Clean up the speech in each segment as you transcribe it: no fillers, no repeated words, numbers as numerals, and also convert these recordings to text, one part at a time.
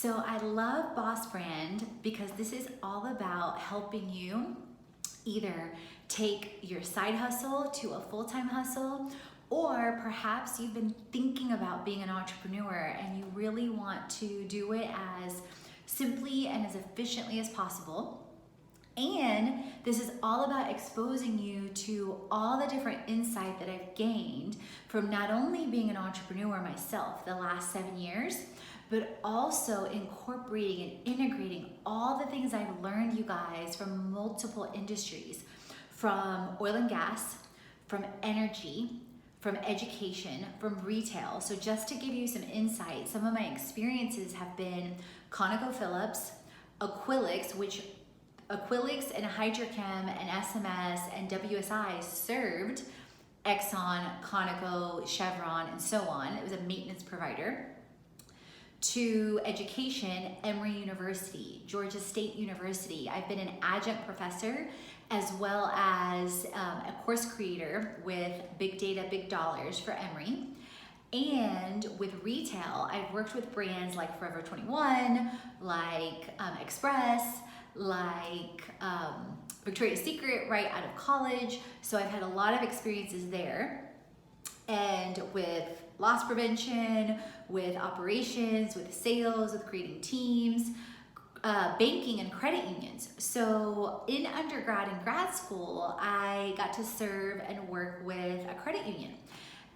So I love Boss Brand because this is all about helping you either take your side hustle to a full-time hustle, or perhaps you've been thinking about being an entrepreneur and you really want to do it as simply and as efficiently as possible. And this is all about exposing you to all the different insight that I've gained from not only being an entrepreneur myself the last 7 years, but also incorporating and integrating all the things I've learned, you guys, from multiple industries, from oil and gas, from energy, from education, from retail. So just to give you some insight, some of my experiences have been ConocoPhillips, Aquilix, which Aquilix and Hydrochem and SMS and WSI served Exxon, Conoco, Chevron, and so on. It was a maintenance provider. To education, Emory University, Georgia State University. I've been an adjunct professor as well as a course creator with Big Data, Big Dollars for Emory. And with retail, I've worked with brands like Forever 21, like Express, like Victoria's Secret right out of college. So I've had a lot of experiences there. And with loss prevention, with operations, with sales, with creating teams, banking and credit unions. So in undergrad and grad school, I got to serve and work with a credit union.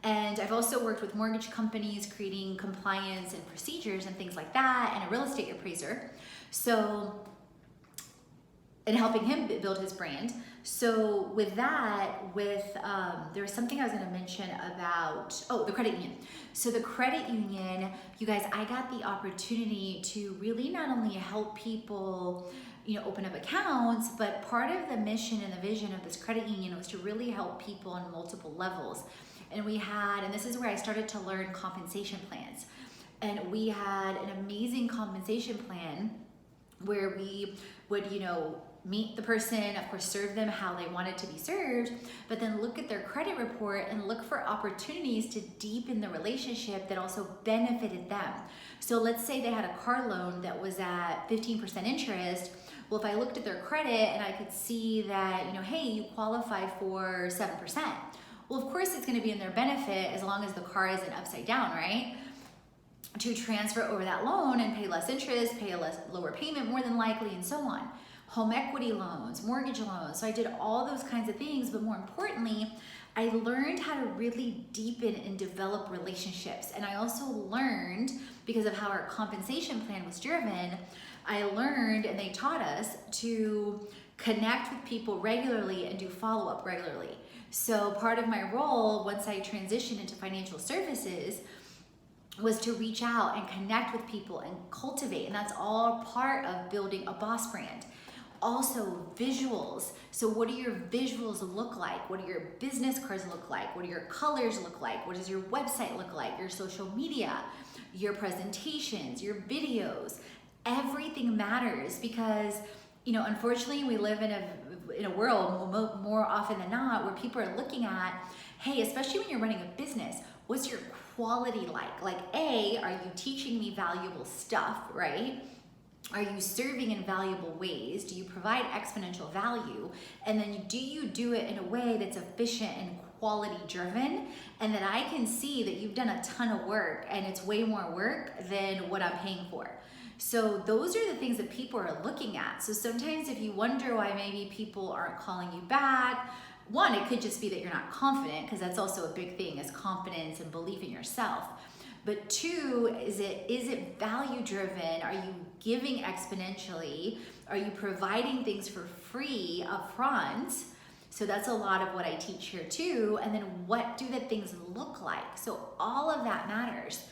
And I've also worked with mortgage companies, creating compliance and procedures and things like that, and a real estate appraiser. And helping him build his brand. So with that, there was something I was gonna mention about, the credit union. So the credit union, you guys, I got the opportunity to really not only help people, open up accounts, but part of the mission and the vision of this credit union was to really help people on multiple levels. And this is where I started to learn compensation plans. And we had an amazing compensation plan where we would, meet the person, of course, serve them how they wanted to be served, but then look at their credit report and look for opportunities to deepen the relationship that also benefited them. So let's say they had a car loan that was at 15% interest. Well, if I looked at their credit and I could see that, hey, you qualify for 7%. Well, of course, it's going to be in their benefit as long as the car isn't upside down, right? To transfer over that loan and pay less interest, pay a lower payment more than likely, and so on. Home equity loans, mortgage loans. So I did all those kinds of things, but more importantly, I learned how to really deepen and develop relationships. And I also learned, because of how our compensation plan was driven, I learned, and they taught us, to connect with people regularly and do follow-up regularly. So part of my role, once I transitioned into financial services, was to reach out and connect with people and cultivate. And that's all part of building a boss brand. Also visuals. So what do your visuals look like? What do your business cards look like? What do your colors look like? What does your website look like? Your social media, your presentations, your videos, everything matters because, unfortunately we live in a world more often than not where people are looking at, hey, especially when you're running a business, what's your quality like? Like, are you teaching me valuable stuff, right? Are you serving in valuable ways? Do you provide exponential value? And then do you do it in a way that's efficient and quality driven? And that I can see that you've done a ton of work and it's way more work than what I'm paying for. So those are the things that people are looking at. So sometimes if you wonder why maybe people aren't calling you back, one, it could just be that you're not confident, because that's also a big thing, is confidence and belief in yourself. But two, is it value driven? Are you giving exponentially? Are you providing things for free up front? So that's a lot of what I teach here too. And then what do the things look like? So all of that matters.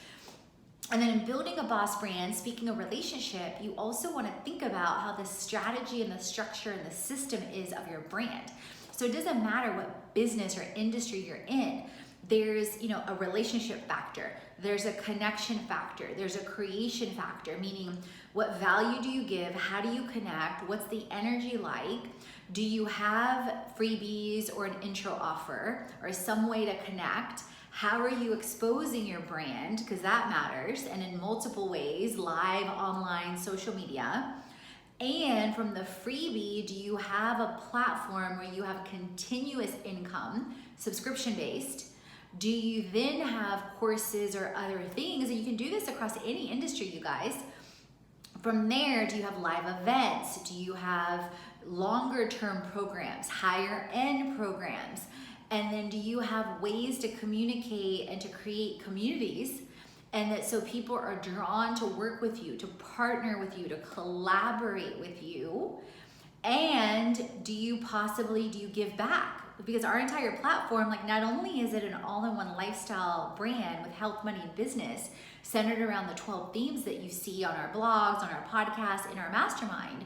And then in building a boss brand, speaking of relationship, you also want to think about how the strategy and the structure and the system is of your brand. So it doesn't matter what business or industry you're in. There's, a relationship factor. There's a connection factor. There's a creation factor, meaning what value do you give? How do you connect? What's the energy like? Do you have freebies or an intro offer or some way to connect? How are you exposing your brand? Because that matters, and in multiple ways, live, online, social media. And from the freebie, do you have a platform where you have continuous income, subscription-based? Do you then have courses or other things? And you can do this across any industry, you guys. From there, do you have live events? Do you have longer term programs, higher end programs? And then do you have ways to communicate and to create communities, and that so people are drawn to work with you, to partner with you, to collaborate with you? And do you give back? Because our entire platform, like, not only is it an all-in-one lifestyle brand with health, money, and business centered around the 12 themes that you see on our blogs, on our podcasts, in our mastermind,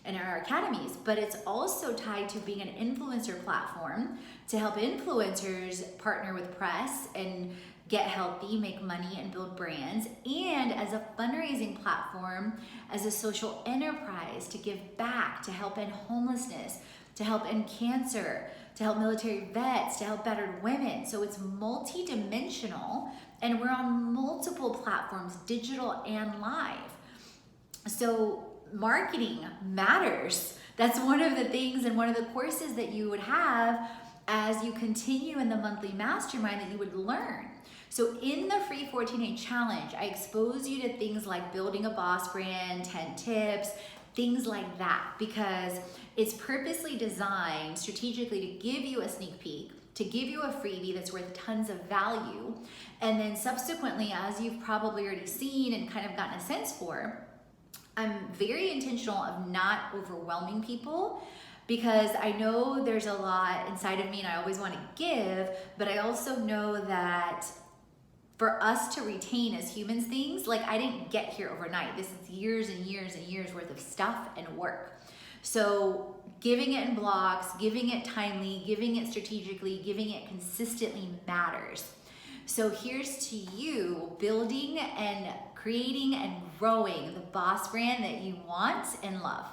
and our academies, but it's also tied to being an influencer platform to help influencers partner with press and get healthy, make money, and build brands, and as a fundraising platform, as a social enterprise to give back, to help end homelessness, to help end cancer, to help military vets, to help battered women. So it's multi-dimensional, and we're on multiple platforms, digital and live. So marketing matters. That's one of the things and one of the courses that you would have as you continue in the monthly mastermind that you would learn. So in the free 14-day challenge, I expose you to things like building a boss brand, 10 tips, things like that, because it's purposely designed strategically to give you a sneak peek, to give you a freebie that's worth tons of value. And then subsequently, as you've probably already seen and kind of gotten a sense for, I'm very intentional of not overwhelming people, because I know there's a lot inside of me and I always want to give, but I also know that for us to retain as humans things, like, I didn't get here overnight. This is years and years and years worth of stuff and work. So giving it in blocks, giving it timely, giving it strategically, giving it consistently matters. So here's to you building and creating and growing the boss brand that you want and love.